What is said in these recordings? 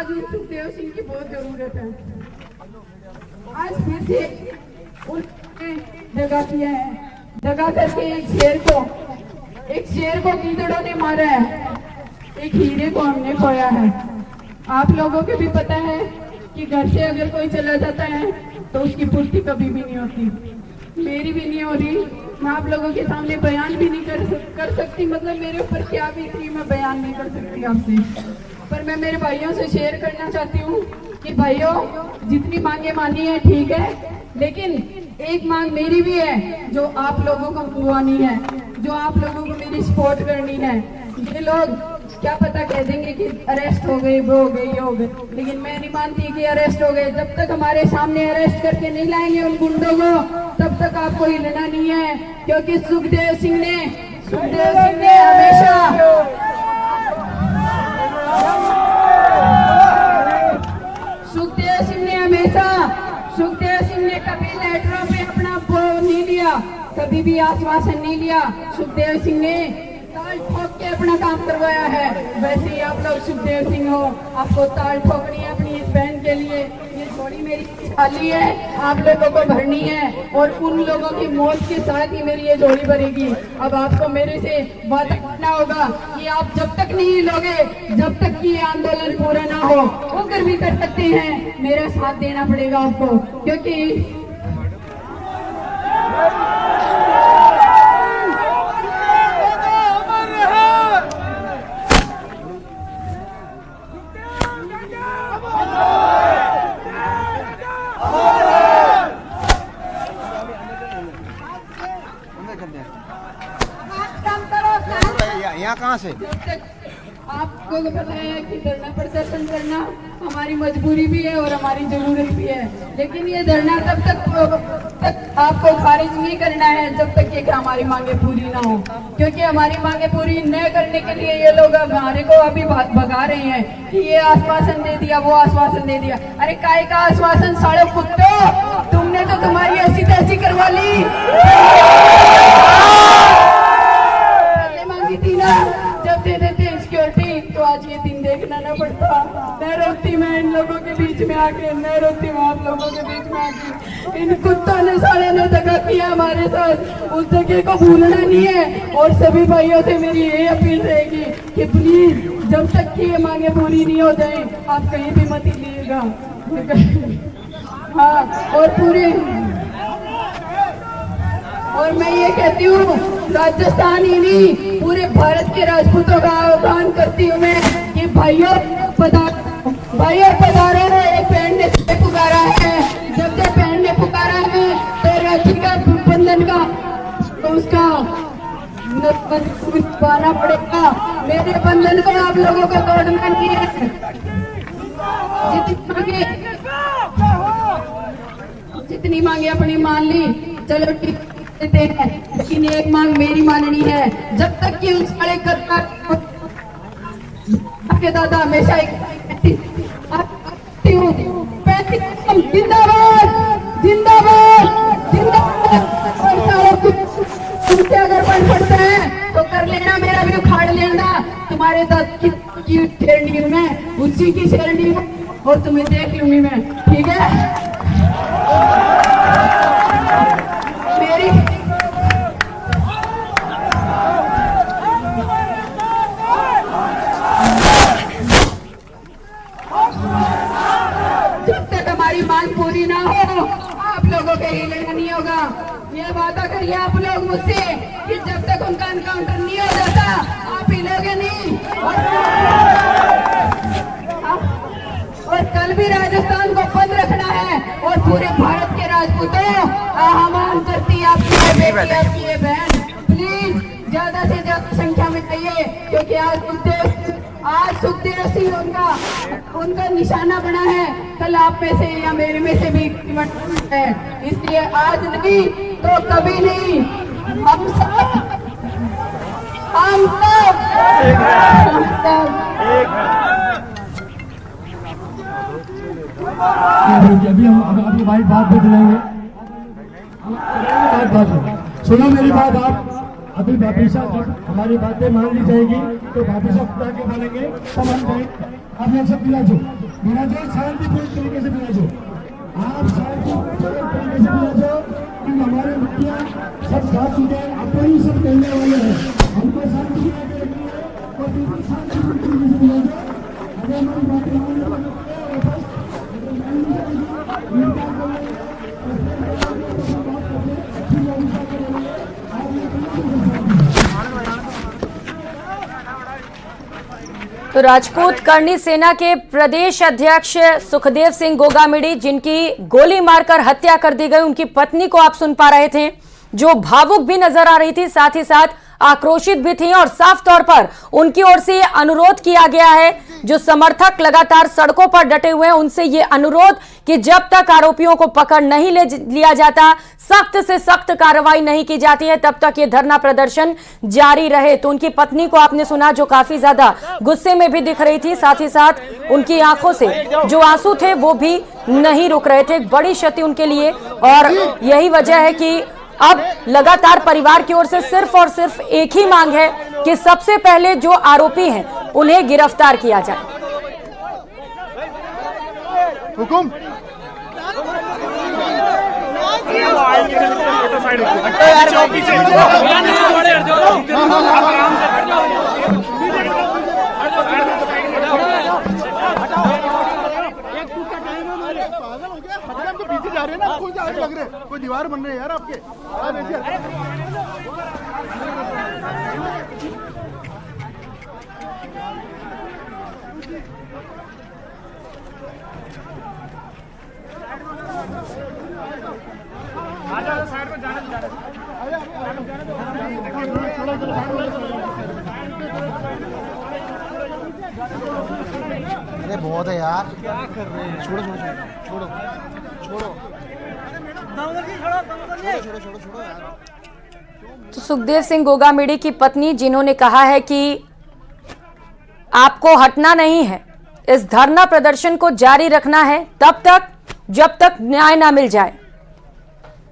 आज उन सुखदेव सिंह की बहुत जरूरत है। आज फिर से उन्होंने जगह किया है, जगह करके एक शेर को गीदड़ों ने मारा है, एक हीरे को हमने खोया है। आप लोगों को भी पता है कि घर से अगर कोई चला जाता है तो उसकी पूर्ति कभी भी नहीं होती। मेरी भी नहीं हो रही, मैं आप लोगों के सामने बयान भी नहीं कर सकती, मतलब मेरे ऊपर क्या भी थी मैं बयान नहीं कर सकती आपसे। पर मैं मेरे भाइयों से शेयर करना चाहती हूँ कि भाइयों, जितनी मांगे मानी है ठीक है, लेकिन एक मांग मेरी भी है जो आप लोगों को मंगवानी है, जो आप लोगों को मेरी सपोर्ट करनी है। ये लोग क्या पता कह देंगे कि अरेस्ट हो गई, वो हो गई, ये हो गई, लेकिन मैं नहीं मानती कि अरेस्ट हो गए। जब तक हमारे सामने अरेस्ट करके नहीं लाएंगे उन गुंडों को, तब तक आपको हिलना नहीं है, क्योंकि सुखदेव सिंह ने कभी लेटरों पे अपना वो नहीं लिया, कभी भी आश्वासन नहीं लिया। सुखदेव सिंह ने ताल ठोक के अपना काम करवाया है। वैसे ही आप लोग सुखदेव सिंह हो, आपको ताल ठोकनी है अपनी इस बहन के लिए। ये झोली मेरी खाली है, आप लोगों को भरनी है, और उन लोगों की मौत के साथ ही मेरी ये झोली भरेगी। अब आपको मेरे से वादा करना होगा कि आप जब तक नहीं हिलोगे, जब तक कि ये आंदोलन पूरा ना हो, वो कर भी कर सकते हैं, मेरा साथ देना पड़ेगा आपको, क्योंकि यहाँ कहाँ से आपको पता है कि धरना प्रदर्शन करना हमारी मजबूरी भी है और हमारी जरूरत भी है, लेकिन ये धरना तब तक आपको खारिज नहीं करना है जब तक कि हमारी मांगे पूरी ना हो, क्योंकि हमारी मांगे पूरी न करने के लिए ये लोग हमारे को अभी भगा रहे हैं कि ये आश्वासन दे दिया, वो आश्वासन दे दिया। अरे काय का आश्वासन, साढ़े कुत्तों, तुमने तो तुम्हारी ऐसी तैसी करवा ली, मांगी थी ना, जब दे देते सिक्योरिटी तो आज ये दिन देखना ना पड़ता। मैं रोती, मैं इन लोगों के बीच में आके, मैं रोती हूँ आप लोगों के बीच में आके। इन कुत्तों ने सारे ने धक्का किया हमारे साथ, उस जगह को भूलना नहीं है। और सभी भाइयों से मेरी ये अपील रहेगी कि प्लीज जब तक कि ये मांगे पूरी नहीं हो जाए, आप कहीं भी मत हिलिएगा। हाँ, और मैं ये कहती हूँ, राजस्थान ही नहीं, पूरे भारत के राजपूतों का आह्वान करती हूँ मैं कि भाइयों पधारो। एक बहन ने पुकारा है, जब से बहन ने पुकारा है तो राखी का बंधन का तो उसका पाना पड़ेगा। मेरे बंधन को आप लोगों को तोड़ना नहीं है। जितनी मांगे अपनी मान ली, चलो ठीक देते हैं, लेकिन एक मांग मेरी माननी है। जब तक कि उस बड़े के दादा हमेशा जिंदाबाद जिंदाबाद जिंदाबाद। तुमसे अगर बन पड़ता है तो कर लेना, मेरा भी उखाड़ लेना। तुम्हारे दाद की शेरनी हूँ मैं, उसी की शेरनी हूँ, और तुम्हें देख लूंगी मैं, ठीक है। मेरी जब तक हमारी मांग पूरी ना हो, आप लोगों के हिलना नहीं होगा। ये वादा करिए आप लोग मुझसे कि जब तक उनका एनकाउंटर नहीं हो जाता, आप हिलोगे नहीं। और कल भी राजस्थान को बंद रखना है, और पूरे भारत के राजपूतों आह्वान करती है आपकी ये बहन, प्लीज ज्यादा से ज्यादा संख्या में आइए, क्योंकि आज सुखदेव सिंह उनका निशाना बना है। कल आप में से या मेरे में से भी है, इसलिए आज नहीं तो कभी नहीं, हम सब अभी हम अपनी बात भी दिलाएंगे। सुनो मेरी बात, आप अभी वापिसा जब हमारी बातें मान ली जाएगी तो वापिसा जाके बोलेंगे तब हम आप लोग सब मिला जो विराजो, शांतिपूर्ण तरीके से विराजो। आप शांतिपूर्ण तरीके से विराजो कि हमारे मुखिया सब साथ सीधे अपनी सब कहने वाले हैं, हमको शांति बना के रखनी है और बिल्कुल शांतिपूर्ण तरीके से विराजो। अगर हमारी बात मानने वाले तो राजपूत करनी सेना के प्रदेश अध्यक्ष सुखदेव सिंह गोगामिड़ी, जिनकी गोली मारकर हत्या कर दी गई, उनकी पत्नी को आप सुन पा रहे थे, जो भावुक भी नजर आ रही थी, साथ ही साथ आक्रोशित भी थी। और साफ तौर पर उनकी ओर से यह अनुरोध किया गया है, जो समर्थक लगातार सड़कों पर डटे हुए हैं, उनसे यह अनुरोध कि जब तक आरोपियों को पकड़ नहीं लिया जाता, सख्त से सख्त कार्रवाई नहीं की जाती है, तब तक ये धरना प्रदर्शन जारी रहे। तो उनकी पत्नी को आपने सुना, जो काफी ज्यादा गुस्से में भी दिख रही थी, साथ ही साथ उनकी आंखों से जो आंसू थे वो भी नहीं रुक रहे थे। एक बड़ी क्षति उनके लिए, और यही वजह है कि अब लगातार परिवार की ओर से सिर्फ और सिर्फ एक ही मांग है कि सबसे पहले जो आरोपी हैं उन्हें गिरफ्तार किया जाए। हुकुम पीछे जा रहे हैं ना, कोई आगे लग रहे हैं, कोई दीवार बन रहे हैं यार आपके। अरे बहुत है यार, क्या कर रहे हैं? छोड़ो छोड़ो छोड़ो छोड़ो छोड़ो छोड़ो यार। तो सुखदेव सिंह गोगामिड़ी की पत्नी, जिन्होंने कहा है कि आपको हटना नहीं है, इस धरना प्रदर्शन को जारी रखना है तब तक जब तक न्याय ना मिल जाए।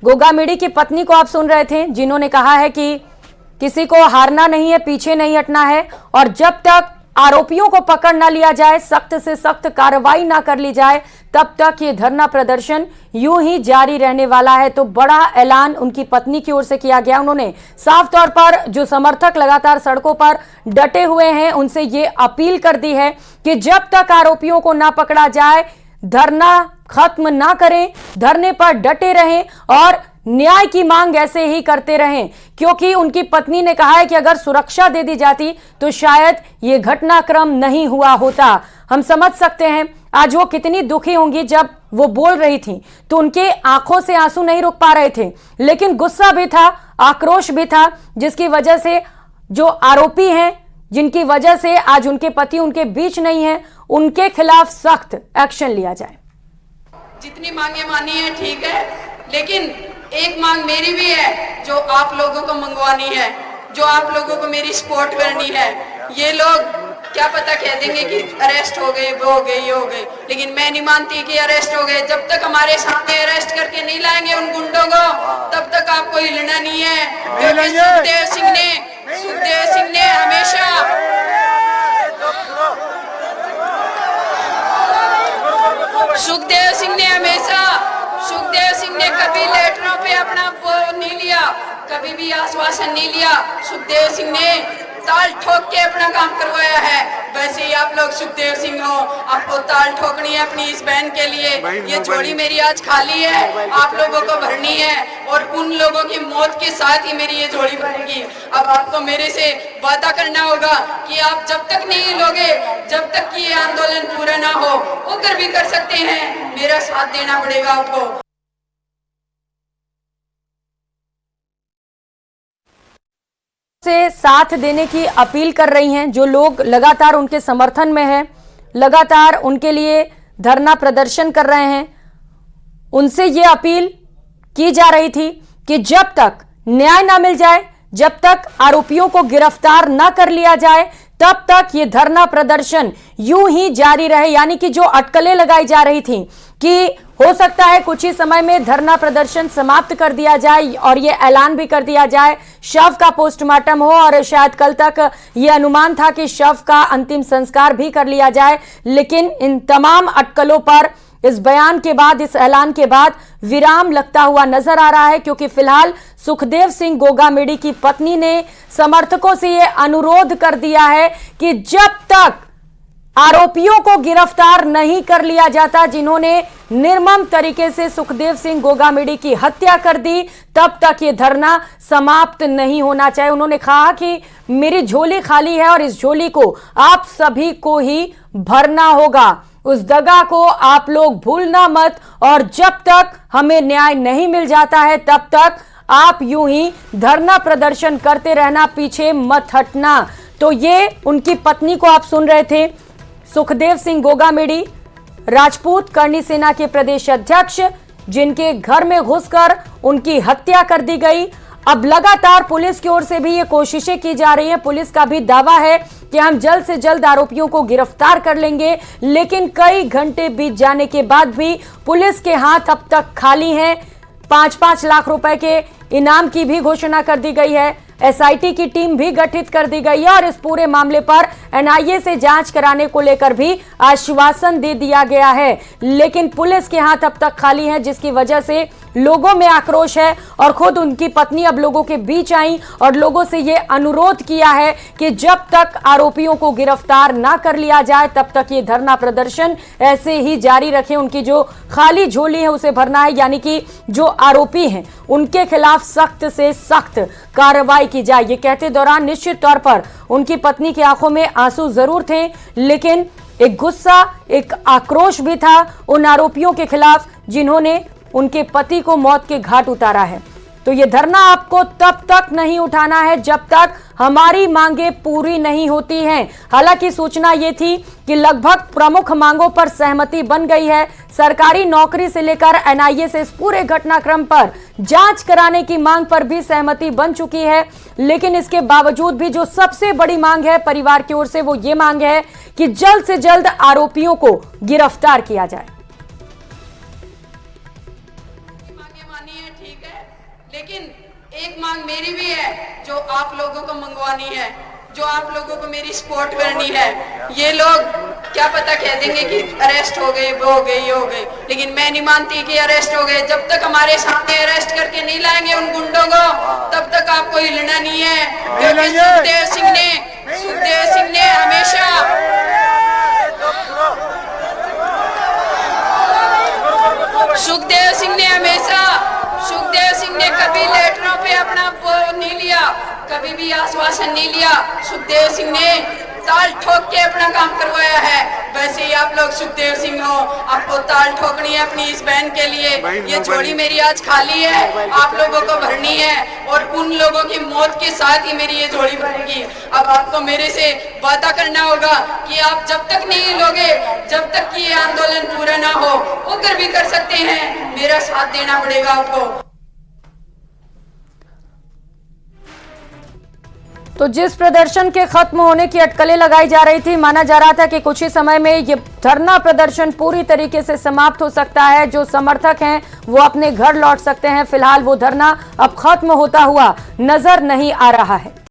गोगामिड़ी की पत्नी को आप सुन रहे थे, जिन्होंने कहा है कि किसी को हारना नहीं है, पीछे नहीं हटना है, और जब तक आरोपियों को पकड़ ना लिया जाए, सख्त से सख्त कार्रवाई ना कर ली जाए, तब तक ये धरना प्रदर्शन यूं ही जारी रहने वाला है। तो बड़ा ऐलान उनकी पत्नी की ओर से किया गया। उन्होंने साफ तौर पर जो समर्थक लगातार सड़कों पर डटे हुए हैं, उनसे ये अपील कर दी है कि जब तक आरोपियों को ना पकड़ा जाए, धरना खत्म ना करें, धरने पर डटे रहें और न्याय की मांग ऐसे ही करते रहें। क्योंकि उनकी पत्नी ने कहा है कि अगर सुरक्षा दे दी जाती तो शायद ये घटनाक्रम नहीं हुआ होता। हम समझ सकते हैं आज वो कितनी दुखी होंगी। जब वो बोल रही थी तो उनके आंखों से आंसू नहीं रुक पा रहे थे, लेकिन गुस्सा भी था, आक्रोश भी था, जिसकी वजह से जो आरोपी हैं, जिनकी वजह से आज उनके पति उनके बीच नहीं है, उनके खिलाफ सख्त एक्शन लिया जाए। जितनी मांगे मानी है ठीक है, लेकिन एक मांग मेरी भी है जो आप लोगों को मंगवानी है, जो आप लोगों को मेरी सपोर्ट करनी है। ये लोग क्या पता कह देंगे कि अरेस्ट हो गए, वो हो गए, ये हो गए, लेकिन मैं नहीं मानती कि अरेस्ट हो गए। जब तक हमारे सामने अरेस्ट करके नहीं लाएंगे उन गुंडों को, तब तक आपको हिलना नहीं है। क्योंकि सुखदेव सिंह ने हमेशा सुखदेव सिंह ने कभी लेटरों पे अपना वो नहीं लिया, कभी भी आश्वासन नहीं लिया। सुखदेव सिंह ने ताल ठोक के अपना काम करवाया है। वैसे ही आप लोग सुखदेव सिंह हो, आपको ताल ठोकनी है अपनी इस बहन के लिए। ये झोली मेरी आज खाली है, आप लोगों को भरनी है, और उन लोगों की मौत के साथ ही मेरी ये झोली भरेगी। अब आपको मेरे से वादा करना होगा कि आप जब तक नहीं लोगे, जब तक कि ये आंदोलन पूरा ना हो, उधर भी कर सकते हैं, मेरा साथ देना पड़ेगा आपको। से साथ देने की अपील कर रही हैं। जो लोग लगातार उनके समर्थन में हैं, लगातार उनके लिए धरना प्रदर्शन कर रहे हैं, उनसे ये अपील की जा रही थी कि जब तक न्याय ना मिल जाए, जब तक आरोपियों को गिरफ्तार ना कर लिया जाए, तब तक ये धरना प्रदर्शन यूं ही जारी रहे। यानी कि जो अटकलें लगाई जा रही थी कि हो सकता है कुछ ही समय में धरना प्रदर्शन समाप्त कर दिया जाए और ये ऐलान भी कर दिया जाए, शव का पोस्टमार्टम हो और शायद कल तक ये अनुमान था कि शव का अंतिम संस्कार भी कर लिया जाए। लेकिन इन तमाम अटकलों पर इस बयान के बाद, इस ऐलान के बाद विराम लगता हुआ नजर आ रहा है, क्योंकि फिलहाल सुखदेव सिंह गोगामेडी की पत्नी ने समर्थकों से यह अनुरोध कर दिया है कि जब तक आरोपियों को गिरफ्तार नहीं कर लिया जाता जिन्होंने निर्मम तरीके से सुखदेव सिंह गोगामेडी की हत्या कर दी, तब तक ये धरना समाप्त नहीं होना चाहिए। उन्होंने कहा कि मेरी झोली खाली है और इस झोली को आप सभी को ही भरना होगा। उस दगा को आप लोग भूलना मत, और जब तक हमें न्याय नहीं मिल जाता है तब तक आप यूं ही धरना प्रदर्शन करते रहना, पीछे मत हटना। तो ये उनकी पत्नी को आप सुन रहे थे, सुखदेव सिंह गोगामेडी, राजपूत करनी सेना के प्रदेश अध्यक्ष, जिनके घर में घुसकर उनकी हत्या कर दी गई। अब लगातार पुलिस की ओर से भी ये कोशिशें की जा रही हैं। पुलिस का भी दावा है कि हम जल्द से जल्द आरोपियों को गिरफ्तार कर लेंगे, लेकिन कई घंटे बीत जाने के बाद भी पुलिस के हाथ अब तक खाली हैं। 5-5 लाख रुपए के इनाम की भी घोषणा कर दी गई है। एसआईटी की टीम भी गठित कर दी गई है और इस पूरे मामले पर एनआईए से जांच कराने को लेकर भी आश्वासन दे दिया गया है, लेकिन पुलिस के हाथ अब तक खाली हैं, जिसकी वजह से लोगों में आक्रोश है। और खुद उनकी पत्नी अब लोगों के बीच आई और लोगों से यह अनुरोध किया है कि जब तक आरोपियों को गिरफ्तार ना कर लिया जाए तब तक ये धरना प्रदर्शन ऐसे ही जारी रखें। उनकी जो खाली झोली है उसे भरना है, यानी कि जो आरोपी हैं उनके खिलाफ सख्त से सख्त कार्रवाई की जाए। ये कहते दौरान निश्चित तौर पर उनकी पत्नी की आंखों में आंसू जरूर थे, लेकिन एक गुस्सा, एक आक्रोश भी था उन आरोपियों के खिलाफ जिन्होंने उनके पति को मौत के घाट उतारा है। तो ये धरना आपको तब तक नहीं उठाना है जब तक हमारी मांगे पूरी नहीं होती हैं। हालांकि सूचना ये थी कि लगभग प्रमुख मांगों पर सहमति बन गई है। सरकारी नौकरी से लेकर एनआईए से इस पूरे घटनाक्रम पर जांच कराने की मांग पर भी सहमति बन चुकी है, लेकिन इसके बावजूद भी जो सबसे बड़ी मांग है परिवार की ओर से वो ये मांग है कि जल्द से जल्द आरोपियों को गिरफ्तार किया जाए। लेकिन एक मांग मेरी भी है जो आप लोगों को मंगवानी है, जो आप लोगों को मेरी सपोर्ट करनी है। ये लोग क्या पता कह देंगे कि अरेस्ट हो गए, वो हो गए, ये हो गए, लेकिन मैं नहीं मानती कि अरेस्ट हो गए। जब तक हमारे सामने अरेस्ट करके नहीं लाएंगे उन गुंडों को, तब तक आपको हिलना नहीं है। क्योंकि सुखदेव सिंह ने हमेशा सुखदेव सिंह ने कभी लेटरों पे अपना वो नहीं लिया, कभी भी आश्वासन नहीं लिया। सुखदेव सिंह ने ताल ठोक के अपना काम करवाया है। वैसे ही आप लोग सुखदेव सिंह हो, आपको ताल ठोकनी है अपनी इस बहन के लिए। ये झोली मेरी आज खाली है, आप लोगों को भरनी है, और उन लोगों की मौत के साथ ही मेरी ये झोली भरेगी। अब आपको मेरे से वादा करना होगा कि आप जब तक नहीं लोगे, जब तक कि ये आंदोलन पूरा ना हो, उधर भी कर सकते हैं, मेरा साथ देना पड़ेगा आपको। तो जिस प्रदर्शन के खत्म होने की अटकलें लगाई जा रही थी, माना जा रहा था कि कुछ ही समय में ये धरना प्रदर्शन पूरी तरीके से समाप्त हो सकता है, जो समर्थक हैं वो अपने घर लौट सकते हैं। फिलहाल वो धरना अब खत्म होता हुआ नजर नहीं आ रहा है।